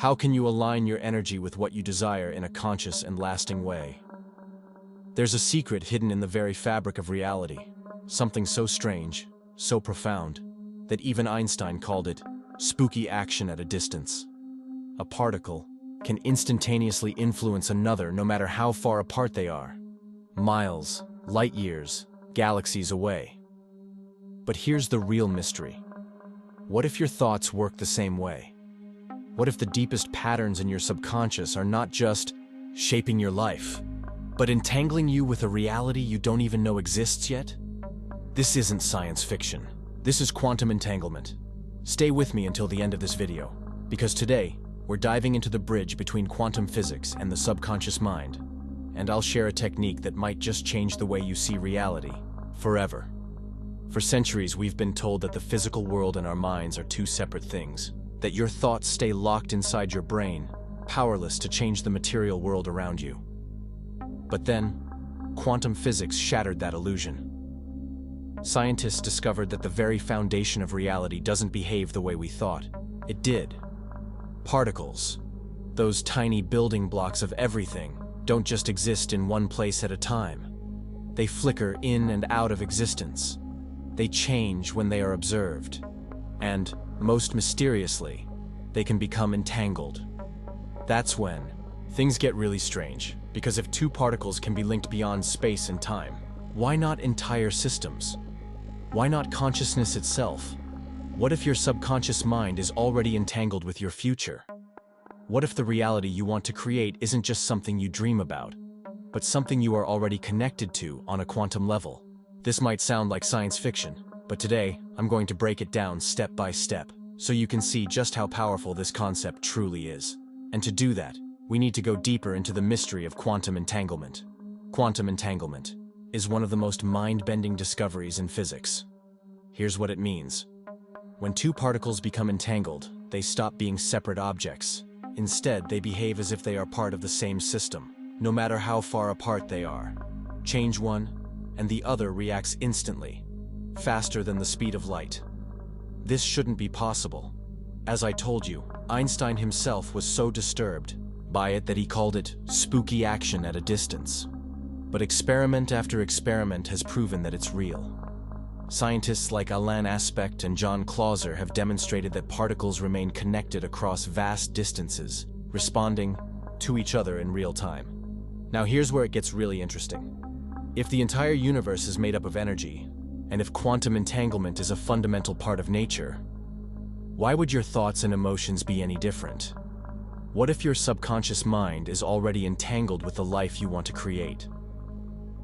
How can you align your energy with what you desire in a conscious and lasting way? There's a secret hidden in the very fabric of reality, something so strange, so profound, that even Einstein called it spooky action at a distance. A particle can instantaneously influence another no matter how far apart they are. Miles, light years, galaxies away. But here's the real mystery. What if your thoughts work the same way? What if the deepest patterns in your subconscious are not just shaping your life, but entangling you with a reality you don't even know exists yet? This isn't science fiction. This is quantum entanglement. Stay with me until the end of this video, because today, we're diving into the bridge between quantum physics and the subconscious mind, and I'll share a technique that might just change the way you see reality forever. For centuries, we've been told that the physical world and our minds are two separate things, that your thoughts stay locked inside your brain, powerless to change the material world around you. But then, quantum physics shattered that illusion. Scientists discovered that the very foundation of reality doesn't behave the way we thought. It did. Particles, those tiny building blocks of everything, don't just exist in one place at a time. They flicker in and out of existence. They change when they are observed. And, most mysteriously, they can become entangled. That's when things get really strange, because if two particles can be linked beyond space and time, why not entire systems? Why not consciousness itself? What if your subconscious mind is already entangled with your future? What if the reality you want to create isn't just something you dream about, but something you are already connected to on a quantum level? This might sound like science fiction, but today I'm going to break it down step by step, so you can see just how powerful this concept truly is. And to do that, we need to go deeper into the mystery of quantum entanglement. Quantum entanglement is one of the most mind-bending discoveries in physics. Here's what it means. When two particles become entangled, they stop being separate objects. Instead, they behave as if they are part of the same system, no matter how far apart they are. Change one, and the other reacts instantly, faster than the speed of light. This shouldn't be possible. As I told you, Einstein himself was so disturbed by it that he called it spooky action at a distance. But experiment after experiment has proven that it's real. Scientists like Alain Aspect and John Clauser have demonstrated that particles remain connected across vast distances, responding to each other in real time. Now here's where it gets really interesting. If the entire universe is made up of energy, and if quantum entanglement is a fundamental part of nature, why would your thoughts and emotions be any different? What if your subconscious mind is already entangled with the life you want to create?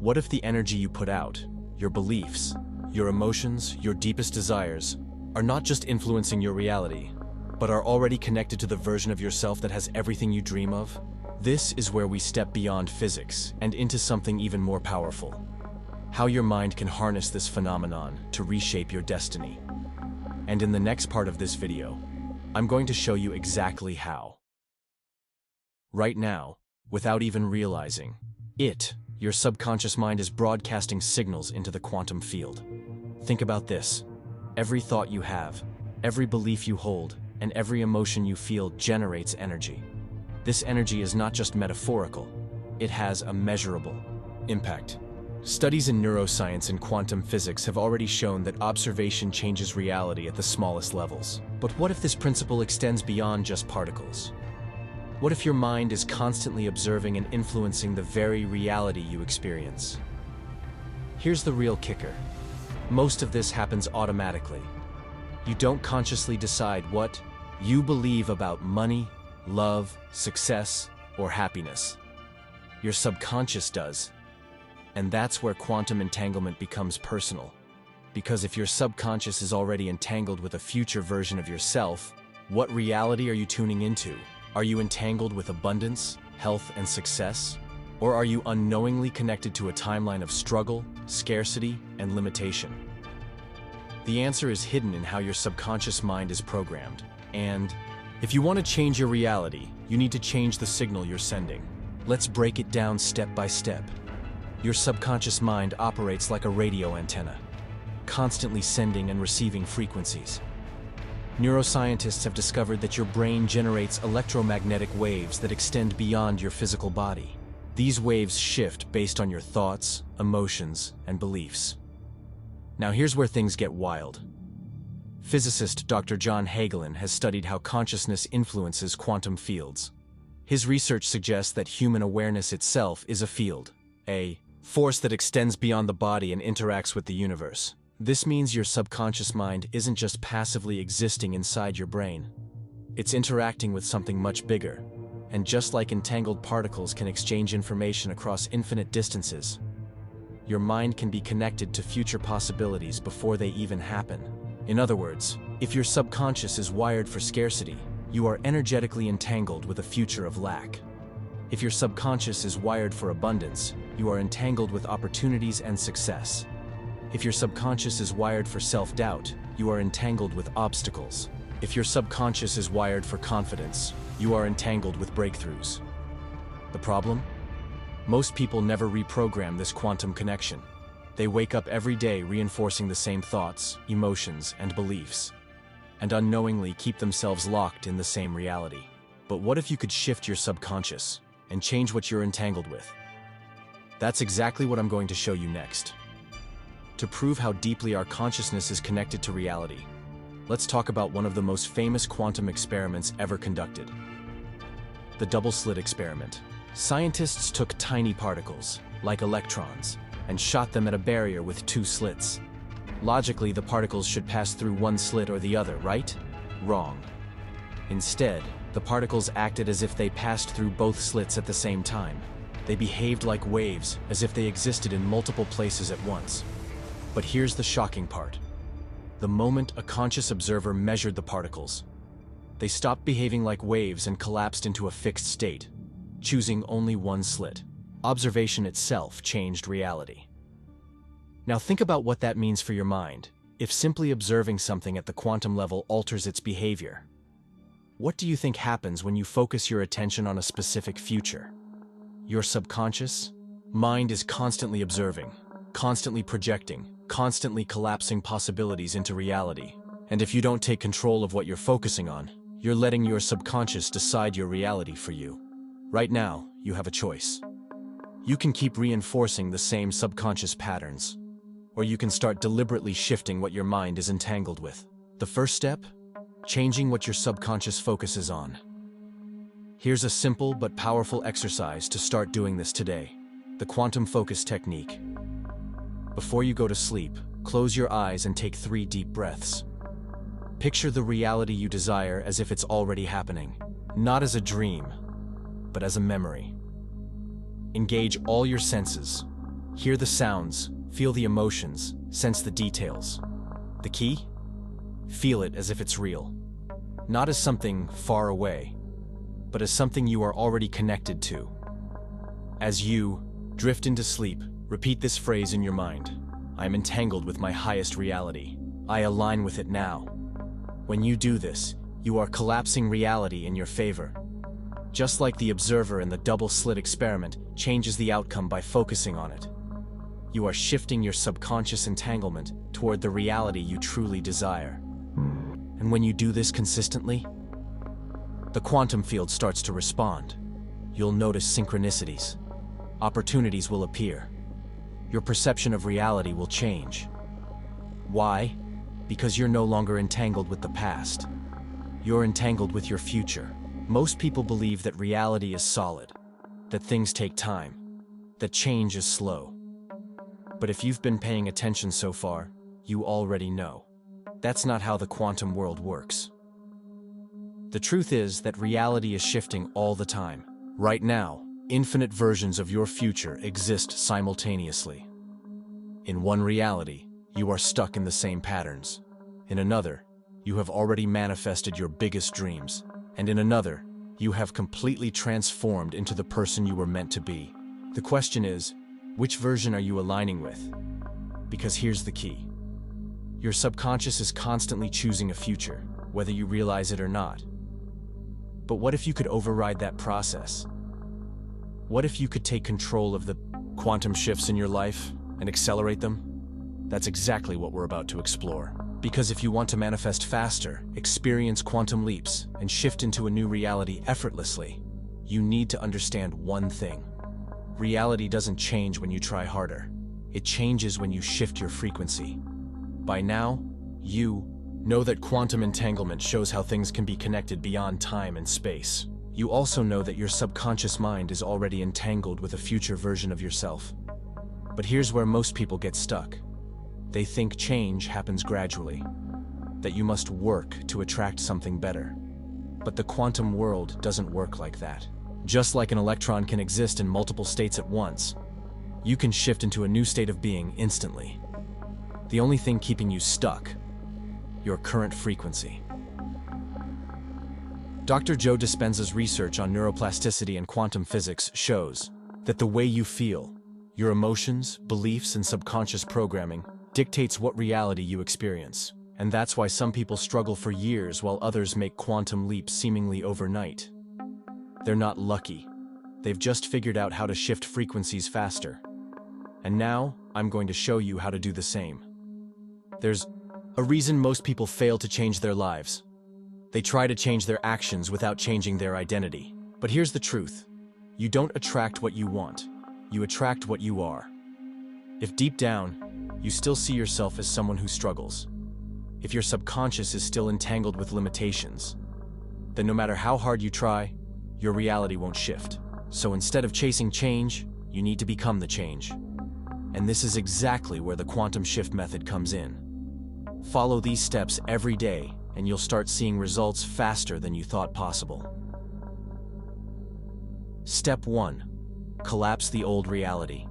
What if the energy you put out, your beliefs, your emotions, your deepest desires, are not just influencing your reality, but are already connected to the version of yourself that has everything you dream of? This is where we step beyond physics and into something even more powerful. How your mind can harness this phenomenon to reshape your destiny. And in the next part of this video, I'm going to show you exactly how. Right now, without even realizing it, your subconscious mind is broadcasting signals into the quantum field. Think about this. Every thought you have, every belief you hold, and every emotion you feel generates energy. This energy is not just metaphorical, it has a measurable impact. Studies in neuroscience and quantum physics have already shown that observation changes reality at the smallest levels. But what if this principle extends beyond just particles? What if your mind is constantly observing and influencing the very reality you experience? Here's the real kicker. Most of this happens automatically. You don't consciously decide what you believe about money, love, success, or happiness. Your subconscious does. And that's where quantum entanglement becomes personal. Because if your subconscious is already entangled with a future version of yourself, what reality are you tuning into? Are you entangled with abundance, health, and success? Or are you unknowingly connected to a timeline of struggle, scarcity, and limitation? The answer is hidden in how your subconscious mind is programmed. And if you want to change your reality, you need to change the signal you're sending. Let's break it down step by step. Your subconscious mind operates like a radio antenna, constantly sending and receiving frequencies. Neuroscientists have discovered that your brain generates electromagnetic waves that extend beyond your physical body. These waves shift based on your thoughts, emotions, and beliefs. Now here's where things get wild. Physicist Dr. John Hagelin has studied how consciousness influences quantum fields. His research suggests that human awareness itself is a field, a force that extends beyond the body and interacts with the universe. This means your subconscious mind isn't just passively existing inside your brain. It's interacting with something much bigger. And just like entangled particles can exchange information across infinite distances, your mind can be connected to future possibilities before they even happen. In other words, if your subconscious is wired for scarcity, you are energetically entangled with a future of lack. If your subconscious is wired for abundance, you are entangled with opportunities and success. If your subconscious is wired for self-doubt, you are entangled with obstacles. If your subconscious is wired for confidence, you are entangled with breakthroughs. The problem? Most people never reprogram this quantum connection. They wake up every day reinforcing the same thoughts, emotions, and beliefs, and unknowingly keep themselves locked in the same reality. But what if you could shift your subconscious and change what you're entangled with? That's exactly what I'm going to show you next. To prove how deeply our consciousness is connected to reality, let's talk about one of the most famous quantum experiments ever conducted. The double-slit experiment. Scientists took tiny particles, like electrons, and shot them at a barrier with two slits. Logically, the particles should pass through one slit or the other, right? Wrong. Instead, the particles acted as if they passed through both slits at the same time. They behaved like waves, as if they existed in multiple places at once. But here's the shocking part. The moment a conscious observer measured the particles, they stopped behaving like waves and collapsed into a fixed state, choosing only one slit. Observation itself changed reality. Now think about what that means for your mind, if simply observing something at the quantum level alters its behavior. What do you think happens when you focus your attention on a specific future? Your subconscious mind is constantly observing, constantly projecting, constantly collapsing possibilities into reality. And if you don't take control of what you're focusing on, you're letting your subconscious decide your reality for you. Right now, you have a choice. You can keep reinforcing the same subconscious patterns, or you can start deliberately shifting what your mind is entangled with. The first step? Changing what your subconscious focuses on. Here's a simple but powerful exercise to start doing this today. The quantum focus technique. Before you go to sleep, close your eyes and take 3 deep breaths. Picture the reality you desire as if it's already happening, not as a dream, but as a memory. Engage all your senses. Hear the sounds, feel the emotions, sense the details. The key? Feel it as if it's real. Not as something far away, but as something you are already connected to. As you drift into sleep, repeat this phrase in your mind. I am entangled with my highest reality. I align with it now. When you do this, you are collapsing reality in your favor. Just like the observer in the double-slit experiment changes the outcome by focusing on it. You are shifting your subconscious entanglement toward the reality you truly desire. And when you do this consistently, the quantum field starts to respond. You'll notice synchronicities. Opportunities will appear. Your perception of reality will change. Why? Because you're no longer entangled with the past. You're entangled with your future. Most people believe that reality is solid, that things take time, that change is slow. But if you've been paying attention so far, you already know. That's not how the quantum world works. The truth is that reality is shifting all the time. Right now, infinite versions of your future exist simultaneously. In one reality, you are stuck in the same patterns. In another, you have already manifested your biggest dreams. And in another, you have completely transformed into the person you were meant to be. The question is, which version are you aligning with? Because here's the key. Your subconscious is constantly choosing a future, whether you realize it or not. But what if you could override that process? What if you could take control of the quantum shifts in your life and accelerate them? That's exactly what we're about to explore. Because if you want to manifest faster, experience quantum leaps, and shift into a new reality effortlessly, you need to understand one thing. Reality doesn't change when you try harder. It changes when you shift your frequency. By now, you know that quantum entanglement shows how things can be connected beyond time and space. You also know that your subconscious mind is already entangled with a future version of yourself. But here's where most people get stuck. They think change happens gradually, that you must work to attract something better. But the quantum world doesn't work like that. Just like an electron can exist in multiple states at once, you can shift into a new state of being instantly. The only thing keeping you stuck, your current frequency. Dr. Joe Dispenza's research on neuroplasticity and quantum physics shows that the way you feel, your emotions, beliefs, and subconscious programming dictates what reality you experience. And that's why some people struggle for years while others make quantum leaps seemingly overnight. They're not lucky. They've just figured out how to shift frequencies faster. And now, I'm going to show you how to do the same. There's a reason most people fail to change their lives. They try to change their actions without changing their identity. But here's the truth. You don't attract what you want. You attract what you are. If deep down, you still see yourself as someone who struggles, if your subconscious is still entangled with limitations, then no matter how hard you try, your reality won't shift. So instead of chasing change, you need to become the change. And this is exactly where the quantum shift method comes in. Follow these steps every day, and you'll start seeing results faster than you thought possible. Step 1. Collapse the old reality.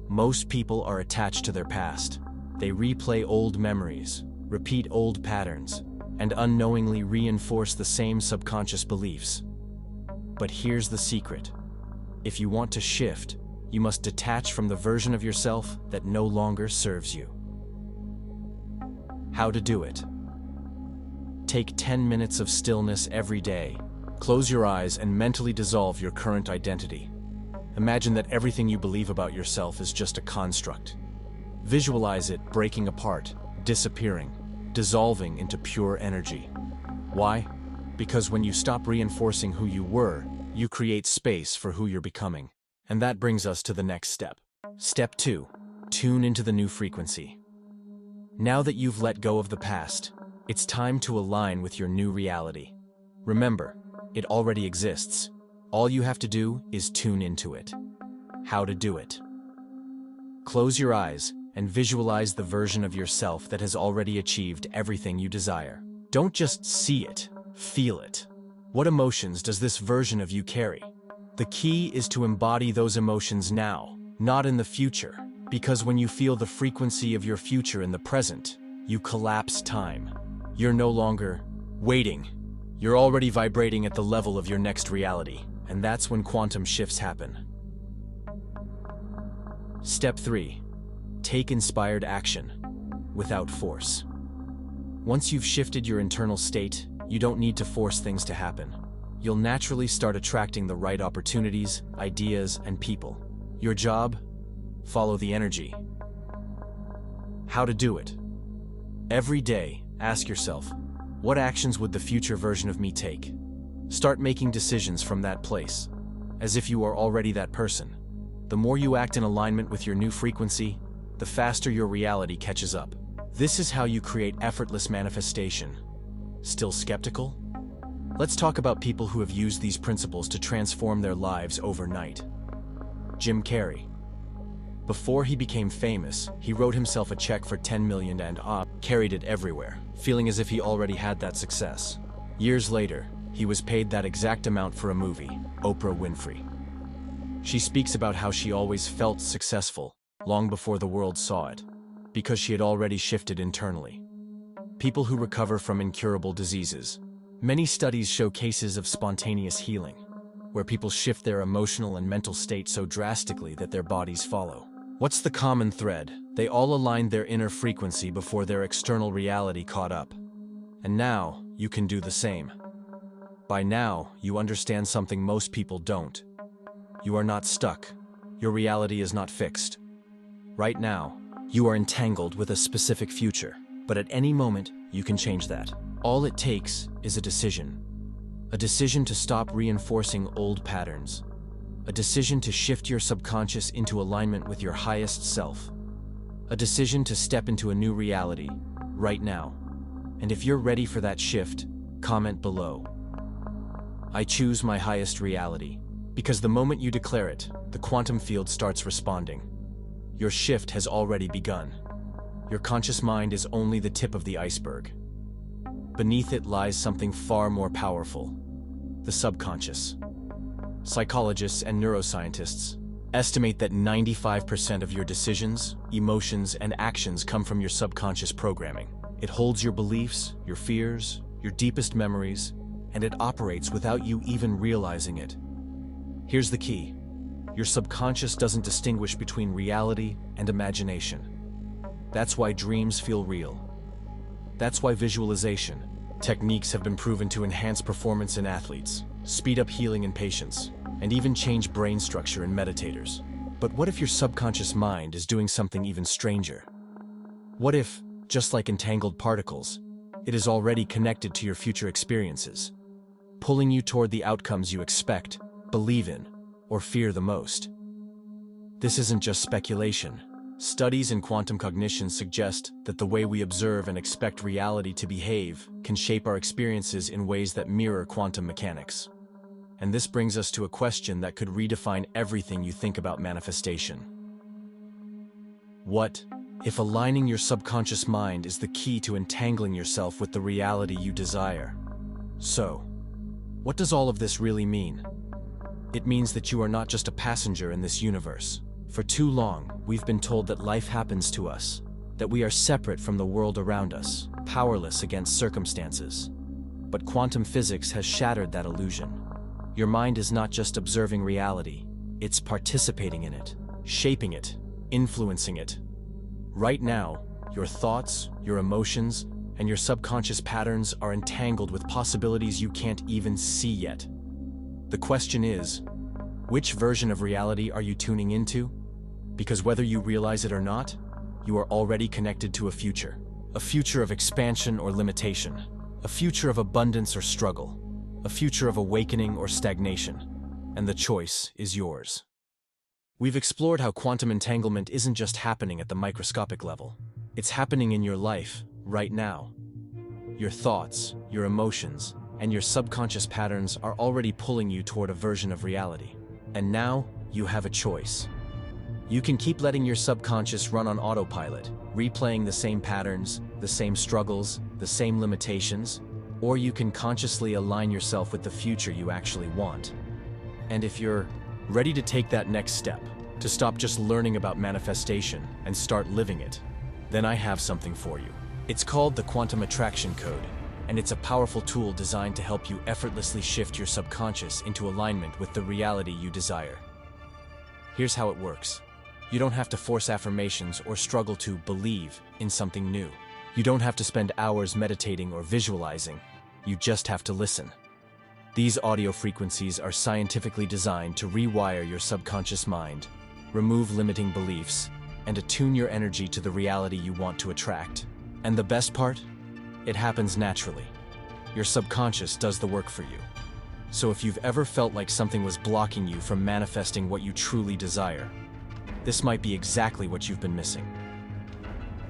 Most people are attached to their past. They replay old memories, repeat old patterns, and unknowingly reinforce the same subconscious beliefs. But here's the secret. If you want to shift, you must detach from the version of yourself that no longer serves you. How to do it? Take 10 minutes of stillness every day. Close your eyes and mentally dissolve your current identity. Imagine that everything you believe about yourself is just a construct. Visualize it breaking apart, disappearing, dissolving into pure energy. Why? Because when you stop reinforcing who you were, you create space for who you're becoming. And that brings us to the next step. Step 2. Tune into the new frequency. Now that you've let go of the past, it's time to align with your new reality. Remember, it already exists. All you have to do is tune into it. How to do it? Close your eyes and visualize the version of yourself that has already achieved everything you desire. Don't just see it, feel it. What emotions does this version of you carry? The key is to embody those emotions now, not in the future, because when you feel the frequency of your future in the present, you collapse time. You're no longer waiting. You're already vibrating at the level of your next reality, and that's when quantum shifts happen. Step 3. Take inspired action, without force. Once you've shifted your internal state, you don't need to force things to happen. You'll naturally start attracting the right opportunities, ideas, and people. Your job? Follow the energy. How to do it? Every day, ask yourself, what actions would the future version of me take? Start making decisions from that place, as if you are already that person. The more you act in alignment with your new frequency, the faster your reality catches up. This is how you create effortless manifestation. Still skeptical? Let's talk about people who have used these principles to transform their lives overnight. Jim Carrey. Before he became famous, he wrote himself a check for $10 million and carried it everywhere, feeling as if he already had that success. Years later, he was paid that exact amount for a movie, Oprah Winfrey. She speaks about how she always felt successful, long before the world saw it, because she had already shifted internally. People who recover from incurable diseases. Many studies show cases of spontaneous healing, where people shift their emotional and mental state so drastically that their bodies follow. What's the common thread? They all aligned their inner frequency before their external reality caught up. And now, you can do the same. By now, you understand something most people don't. You are not stuck. Your reality is not fixed. Right now, you are entangled with a specific future. But at any moment, you can change that. All it takes is a decision. A decision to stop reinforcing old patterns. A decision to shift your subconscious into alignment with your highest self. A decision to step into a new reality, right now. And if you're ready for that shift, comment below. I choose my highest reality. Because the moment you declare it, the quantum field starts responding. Your shift has already begun. Your conscious mind is only the tip of the iceberg. Beneath it lies something far more powerful: the subconscious. Psychologists and neuroscientists estimate that 95% of your decisions, emotions, and actions come from your subconscious programming. It holds your beliefs, your fears, your deepest memories, and it operates without you even realizing it. Here's the key: your subconscious doesn't distinguish between reality and imagination. That's why dreams feel real. That's why visualization techniques have been proven to enhance performance in athletes, speed up healing in patients, and even change brain structure in meditators. But what if your subconscious mind is doing something even stranger? What if, just like entangled particles, it is already connected to your future experiences, pulling you toward the outcomes you expect, believe in, or fear the most? This isn't just speculation. Studies in quantum cognition suggest that the way we observe and expect reality to behave can shape our experiences in ways that mirror quantum mechanics. And this brings us to a question that could redefine everything you think about manifestation. What if aligning your subconscious mind is the key to entangling yourself with the reality you desire? So, what does all of this really mean? It means that you are not just a passenger in this universe. For too long, we've been told that life happens to us, that we are separate from the world around us, powerless against circumstances. But quantum physics has shattered that illusion. Your mind is not just observing reality, it's participating in it, shaping it, influencing it. Right now, your thoughts, your emotions, and your subconscious patterns are entangled with possibilities you can't even see yet. The question is, which version of reality are you tuning into? Because whether you realize it or not, you are already connected to a future of expansion or limitation, a future of abundance or struggle, a future of awakening or stagnation, and the choice is yours. We've explored how quantum entanglement isn't just happening at the microscopic level. It's happening in your life, right now. Your thoughts, your emotions, and your subconscious patterns are already pulling you toward a version of reality. And now, you have a choice. You can keep letting your subconscious run on autopilot, replaying the same patterns, the same struggles, the same limitations, or you can consciously align yourself with the future you actually want. And if you're ready to take that next step, to stop just learning about manifestation and start living it, then I have something for you. It's called the Quantum Attraction Code, and it's a powerful tool designed to help you effortlessly shift your subconscious into alignment with the reality you desire. Here's how it works. You don't have to force affirmations or struggle to believe in something new. You don't have to spend hours meditating or visualizing. You just have to listen. These audio frequencies are scientifically designed to rewire your subconscious mind, remove limiting beliefs, and attune your energy to the reality you want to attract. And the best part? It happens naturally. Your subconscious does the work for you. So if you've ever felt like something was blocking you from manifesting what you truly desire, this might be exactly what you've been missing.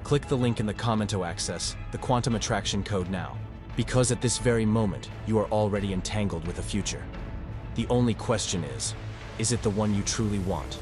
Click the link in the comment to access the Quantum Attraction Code now, because at this very moment, you are already entangled with a future. The only question is it the one you truly want?